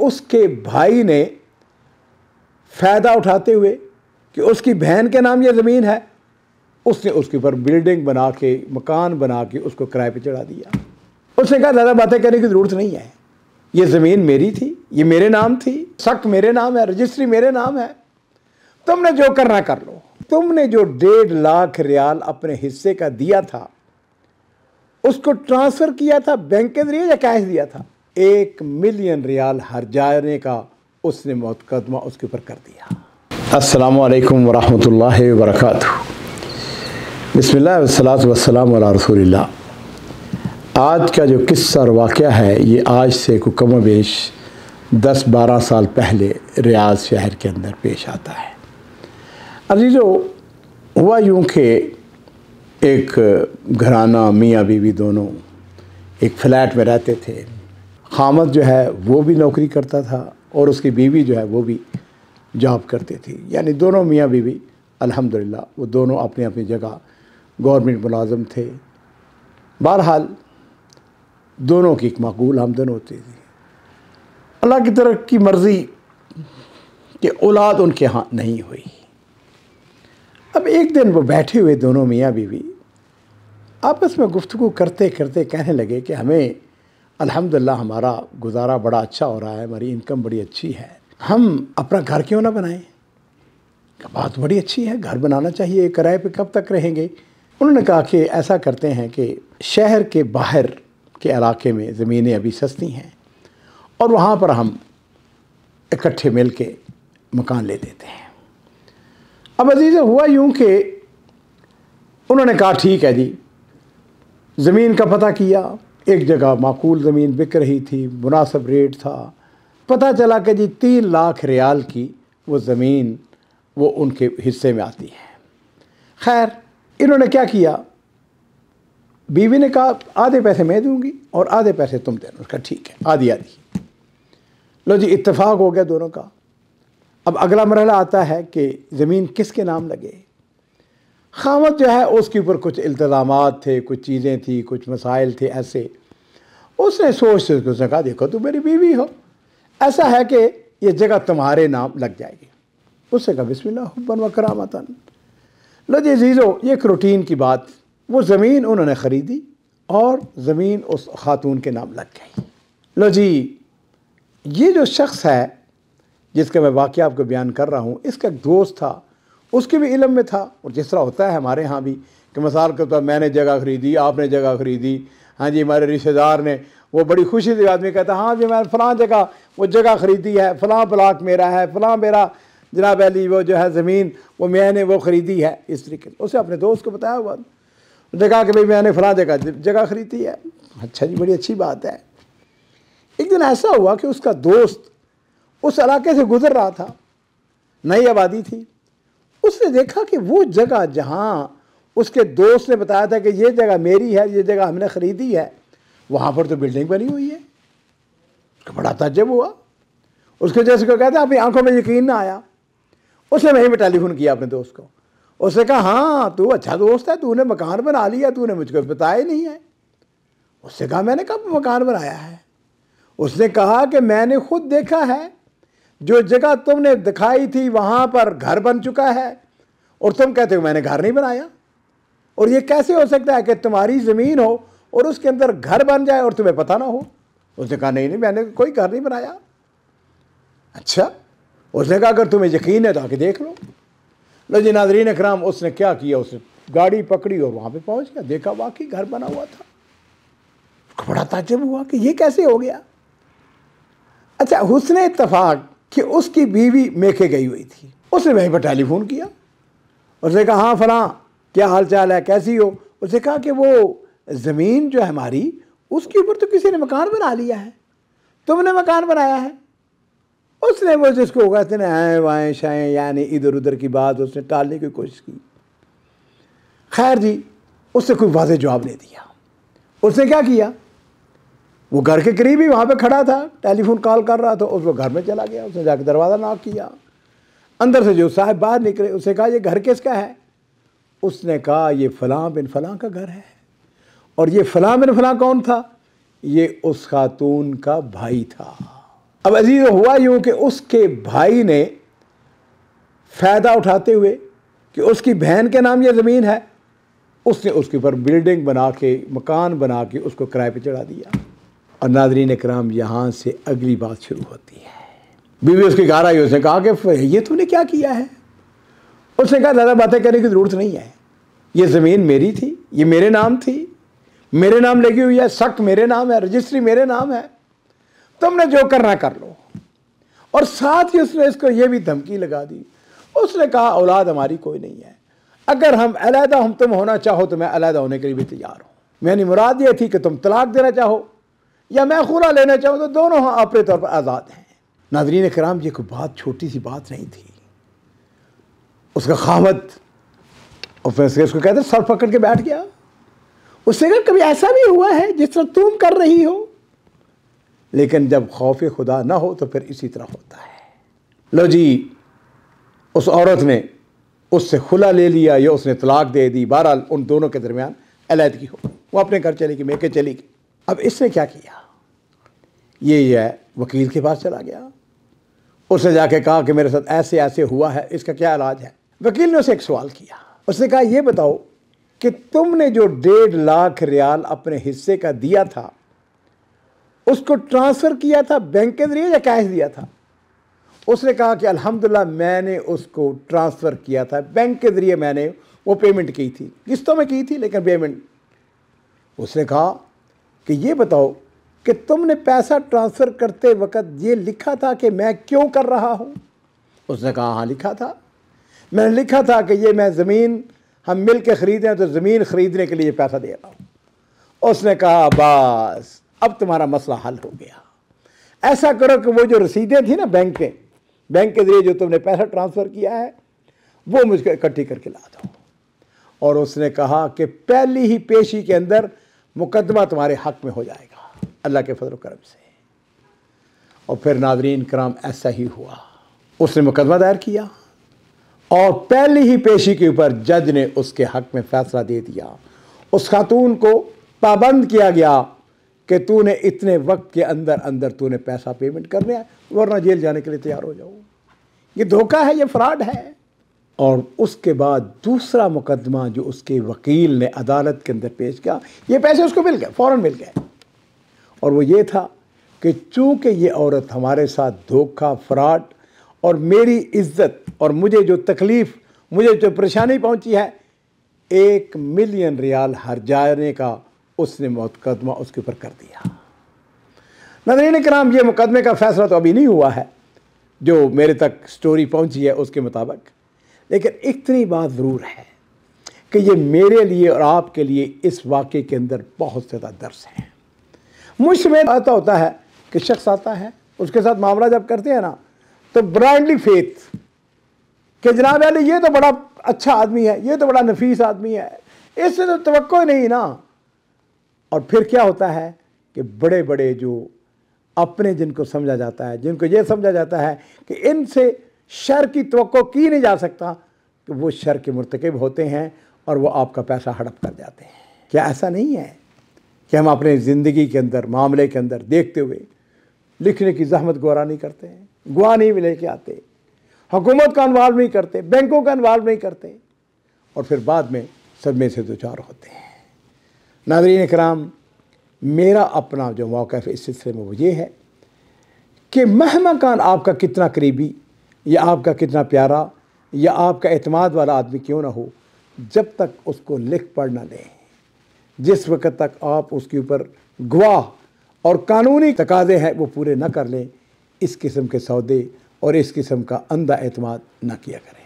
اس کے بھائی نے فائدہ اٹھاتے ہوئے کہ اس کی بہن کے نام یہ زمین ہے، اس نے اس کے اوپر بلڈنگ بنا کے، مکان بنا کے اس کو کرائے پہ چڑھا دیا۔ اس نے کہا زیادہ باتیں کرنے کی ضرورت نہیں ہے، یہ زمین میری تھی، یہ میرے نام تھی، سک میرے نام ہے، رجسٹری میرے نام ہے، تم نے جو کرنا کر لو۔ تم نے جو 1.5 لاکھ ریال اپنے حصے کا دیا تھا، اس کو ٹرانسفر کیا تھا بینک کے ذریعے یا کیش دیا تھا؟ 1 ملین ریال ہرجانے کا اس نے مقدمہ اس کے اوپر کر دیا۔ السلام علیکم ورحمۃ اللہ وبرکاتہ۔ بسم اللہ والصلاۃ والسلام علی رسول اللہ۔ آج کا جو قصہ اور واقعہ ہے یہ آج سے کوئی کم و بیش 10-12 سال پہلے ریاض شہر کے اندر پیش آتا ہے۔ عزیزو، ہوا یوں کہ ایک گھرانہ میاں بیوی دونوں ایک فلیٹ میں رہتے تھے۔ خامد جو ہے وہ بھی نوکری کرتا تھا اور اس کی بیوی جو ہے وہ بھی جاب کرتی تھی، یعنی دونوں میاں بیوی الحمدللہ وہ دونوں اپنی اپنی جگہ گورنمنٹ ملازم تھے۔ بہرحال دونوں کی ایک معقول آمدن ہوتی تھی۔ اللہ کی طرف کی مرضی کہ اولاد ان کے ہاں نہیں ہوئی۔ اب ایک دن وہ بیٹھے ہوئے دونوں میاں بیوی آپس میں گفتگو کرتے کرتے کہنے لگے کہ ہمیں الحمدللہ ہمارا گزارا بڑا اچھا ہو رہا ہے، ہماری انکم بڑی اچھی ہے، ہم اپنا گھر کیوں نہ بنائیں؟ بات بڑی اچھی ہے، گھر بنانا چاہیے، کرائے پہ کب تک رہیں گے؟ انہوں نے کہا کہ ایسا کرتے ہیں کہ شہر کے باہر کے علاقے میں زمینیں ابھی سستی ہیں اور وہاں پر ہم اکٹھے مل کے مکان لے لیتے ہیں۔ اب عزیز ہوا یوں کہ انہوں نے کہا ٹھیک ہے جی، زمین کا پتہ کیا، ایک جگہ معقول زمین بک رہی تھی، مناسب ریٹ تھا، پتہ چلا کہ جی 3 لاکھ ریال کی وہ زمین وہ ان کے حصے میں آتی ہے۔ خیر انہوں نے کیا کیا، بیوی نے کہا آدھے پیسے میں دوں گی اور آدھے پیسے تم دینا۔ اس کا ٹھیک ہے، آدھی آدھی۔ لو جی اتفاق ہو گیا دونوں کا۔ اب اگلا مرحلہ آتا ہے کہ زمین کس کے نام لگے۔ خامد جو ہے اس کے اوپر کچھ التزامات تھے، کچھ چیزیں تھیں، کچھ مسائل تھے ایسے۔ اس نے اس نے کہا دیکھو تم میری بیوی ہو، ایسا ہے کہ یہ جگہ تمہارے نام لگ جائے گی۔ اس نے کہا بسم اللہ حباً و کرامتاً۔ لو جی عزیزو، یہ ایک روٹین کی بات، وہ زمین انہوں نے خریدی اور زمین اس خاتون کے نام لگ گئی۔ لو جی یہ جو شخص ہے جس کا میں واقعہ آپ کو بیان کر رہا ہوں، اس کا ایک دوست تھا، اس کے بھی علم میں تھا، اور جس طرح ہوتا ہے ہمارے ہاں بھی کہ مثال کے طور پر میں نے جگہ خریدی، آپ نے جگہ خریدی، ہاں جی ہمارے رشتہ دار نے، وہ بڑی خوشی سے آدمی کہتا ہے ہاں جی میں نے فلاں جگہ وہ جگہ خریدی ہے، فلاں بلاک میرا ہے، فلاں میرا جناب علی وہ جو ہے زمین وہ میں نے وہ خریدی ہے۔ اس طریقے سے اسے اپنے دوست کو بتایا ہوا، اس نے کہا کہ بھائی میں نے فلاں جگہ خریدی ہے۔ اچھا جی بڑی اچھی بات ہے۔ ایک دن ایسا ہوا کہ اس کا دوست اس علاقے سے گزر رہا تھا، نئی آبادی تھی، اس نے دیکھا کہ وہ جگہ جہاں اس کے دوست نے بتایا تھا کہ یہ جگہ میری ہے، یہ جگہ ہم نے خریدی ہے، وہاں پر تو بلڈنگ بنی ہوئی ہے۔ اس کا بڑا تعجب ہوا، اس کے جیسے کو کہتا ہے اپنی آنکھوں میں یقین نہ آیا۔ اس نے وہیں پہ ٹیلی فون کیا اپنے دوست کو، اس نے کہا ہاں تو اچھا دوست ہے، تو نے مکان بنا لیا، تو نے مجھ کو بتایا نہیں ہے۔ اس نے کہا میں نے کب مکان بنایا ہے؟ اس نے کہا کہ میں نے خود دیکھا ہے، جو جگہ تم نے دکھائی تھی وہاں پر گھر بن چکا ہے اور تم کہتے ہو میں نے گھر نہیں بنایا، اور یہ کیسے ہو سکتا ہے کہ تمہاری زمین ہو اور اس کے اندر گھر بن جائے اور تمہیں پتہ نہ ہو؟ اس نے کہا نہیں میں نے کوئی گھر نہیں بنایا۔ اچھا، اس نے کہا اگر تمہیں یقین ہے تو آ کے دیکھ لو۔ لو جی ناظرین اکرام، اس نے کیا کیا، اس نے گاڑی پکڑی اور وہاں پہ پہنچ گیا، دیکھا واقعی گھر بنا ہوا تھا۔ اس کو بڑا تعجب ہوا کہ یہ کیسے ہو گیا۔ اچھا حسن اتفاق کہ اس کی بیوی میکے گئی ہوئی تھی، اس نے وہیں پر ٹیلی فون کیا، اس نے کہا ہاں فلاں کیا حال چال ہے، کیسی ہو؟ اس نے کہا کہ وہ زمین جو ہے ہماری، اس کے اوپر تو کسی نے مکان بنا لیا ہے، تم نے مکان بنایا ہے۔ اس نے وہ جس کو کہتے ہیں آئیں وائیں شائیں، یعنی ادھر ادھر کی بات اس نے ٹالنے کی کوشش کی۔ خیر جی اس نے کوئی واضح جواب نہیں دیا۔ اس نے کیا کیا، وہ گھر کے قریب ہی وہاں پہ کھڑا تھا، ٹیلی فون کال کر رہا تھا، اس وہ گھر میں چلا گیا، اس نے جا کے دروازہ ناک کیا، اندر سے جو صاحب باہر نکلے، اس نے کہا یہ گھر کس کا ہے؟ اس نے کہا یہ فلاں بن فلاں کا گھر ہے۔ اور یہ فلاں بن فلاں کون تھا؟ یہ اس خاتون کا بھائی تھا۔ اب عزیز ہوا یوں کہ اس کے بھائی نے فائدہ اٹھاتے ہوئے کہ اس کی بہن کے نام یہ زمین ہے، اس نے اس کے اوپر بلڈنگ بنا کے، مکان بنا کے اس کو کرائے پہ چڑھا دیا۔ اور ناظرین اکرام، یہاں سے اگلی بات شروع ہوتی ہے۔ بیوی اس کی گھر آئی، اس نے کہا کہ یہ تو نے کیا کیا ہے؟ اس نے کہا زیادہ باتیں کرنے کی ضرورت نہیں ہے، یہ زمین میری تھی، یہ میرے نام تھی، میرے نام لگی ہوئی ہے، سک میرے نام ہے، رجسٹری میرے نام ہے، تم نے جو کرنا کر لو۔ اور ساتھ ہی اس نے اس کو یہ بھی دھمکی لگا دی، اس نے کہا اولاد ہماری کوئی نہیں ہے، اگر ہم علیحدہ تم ہونا چاہو تو میں علیحدہ ہونے کے لیے بھی تیار ہوں، میں نے مراد یہ تھی کہ تم طلاق دینا چاہو یا میں خلا لینا چاہوں تو دونوں ہاں اپنے طور پر آزاد ہیں۔ ناظرین کرام، یہ کوئی بات چھوٹی سی بات نہیں تھی۔ اس کا خاوند اس کو کہتے سر پکڑ کے بیٹھ گیا۔ اس نے کہا کبھی ایسا بھی ہوا ہے جس طرح تم کر رہی ہو؟ لیکن جب خوف خدا نہ ہو تو پھر اسی طرح ہوتا ہے۔ لو جی، اس عورت نے اس سے خلا لے لیا یا اس نے طلاق دے دی، بہرحال ان دونوں کے درمیان علیحدگی ہو، وہ اپنے گھر چلی گئی، میکے چلی گئی۔ اب اس نے کیا کیا؟ یہ ہے وکیل کے پاس چلا گیا، اس نے جا کے کہا کہ میرے ساتھ ایسے ایسے ہوا ہے، اس کا کیا علاج ہے؟ وکیل نے اسے ایک سوال کیا، اس نے کہا یہ بتاؤ کہ تم نے جو 1.5 لاکھ ریال اپنے حصے کا دیا تھا، اس کو ٹرانسفر کیا تھا بینک کے ذریعے یا کیش دیا تھا؟ اس نے کہا کہ الحمدللہ میں نے اس کو ٹرانسفر کیا تھا، بینک کے ذریعے میں نے وہ پیمنٹ کی تھی، قسطوں میں کی تھی لیکن پیمنٹ۔ اس نے کہا کہ یہ بتاؤ کہ تم نے پیسہ ٹرانسفر کرتے وقت یہ لکھا تھا کہ میں کیوں کر رہا ہوں؟ اس نے کہا ہاں لکھا تھا، میں نے لکھا تھا کہ یہ میں زمین ہم مل کے خرید رہے ہیں تو زمین خریدنے کے لیے پیسہ دے رہا ہوں۔ اس نے کہا بس اب تمہارا مسئلہ حل ہو گیا، ایسا کرو کہ وہ جو رسیدیں تھیں نا بینک کے ذریعے جو تم نے پیسہ ٹرانسفر کیا ہے وہ مجھ کو اکٹھی کر کے لا دو۔ اور اس نے کہا کہ پہلی ہی پیشی کے اندر مقدمہ تمہارے حق میں ہو جائے گا اللہ کے فضل و کرم سے۔ اور پھر ناظرین کرام ایسا ہی ہوا، اس نے مقدمہ دائر کیا اور پہلی ہی پیشی کے اوپر جج نے اس کے حق میں فیصلہ دے دیا۔ اس خاتون کو پابند کیا گیا کہ تو نے اتنے وقت کے اندر تو نے پیسہ پیمنٹ کرنا ہے ورنہ جیل جانے کے لیے تیار ہو جاؤ۔ یہ دھوکہ ہے، یہ فراڈ ہے۔ اور اس کے بعد دوسرا مقدمہ جو اس کے وکیل نے عدالت کے اندر پیش کیا، یہ پیسے اس کو مل گئے، فوراً مل گئے، اور وہ یہ تھا کہ چونکہ یہ عورت ہمارے ساتھ دھوکہ، فراڈ اور میری عزت اور مجھے جو تکلیف، مجھے جو پریشانی پہنچی ہے، 1 ملین ریال ہر جانے کا اس نے مقدمہ اس کے اوپر کر دیا۔ ناظرین کرام، یہ مقدمے کا فیصلہ تو ابھی نہیں ہوا ہے، جو میرے تک سٹوری پہنچی ہے اس کے مطابق، لیکن اتنی بات ضرور ہے کہ یہ میرے لیے اور آپ کے لیے اس واقعے کے اندر بہت زیادہ درس ہے۔ مجھ سے ایسا ہوتا ہے کہ شخص آتا ہے، اس کے ساتھ معاملہ جب کرتے ہیں نا تو برائنڈلی فیتھ کہ جناب علی یہ تو بڑا اچھا آدمی ہے، یہ تو بڑا نفیس آدمی ہے، اس سے تو توقع ہی نہیں نا۔ اور پھر کیا ہوتا ہے کہ بڑے بڑے جو اپنے جن کو سمجھا جاتا ہے، جن کو یہ سمجھا جاتا ہے کہ ان سے شر کی توقع کی نہیں جا سکتا، کہ وہ شر کے مرتکب ہوتے ہیں اور وہ آپ کا پیسہ ہڑپ کر جاتے ہیں۔ کیا ایسا نہیں ہے کہ ہم اپنے زندگی کے اندر، معاملے کے اندر دیکھتے ہوئے لکھنے کی زحمت گوارا نہیں کرتے ہیں، گواہ نہیں لے کے آتے، حکومت کا انوالو نہیں کرتے، بینکوں کا انوالو نہیں کرتے، اور پھر بعد میں صدمے سے دوچار ہوتے ہیں۔ ناظرین کرام، میرا اپنا جو موقف اس سلسلے میں وہ یہ ہے کہ مہما کان آپ کا کتنا قریبی یا آپ کا کتنا پیارا یا آپ کا اعتماد والا آدمی کیوں نہ ہو، جب تک اس کو لکھ پڑھ نہ لیں، جس وقت تک آپ اس کے اوپر گواہ اور قانونی تقاضے ہیں وہ پورے نہ کر لیں، اس قسم کے سودے اور اس قسم کا اندھا اعتماد نہ کیا کریں۔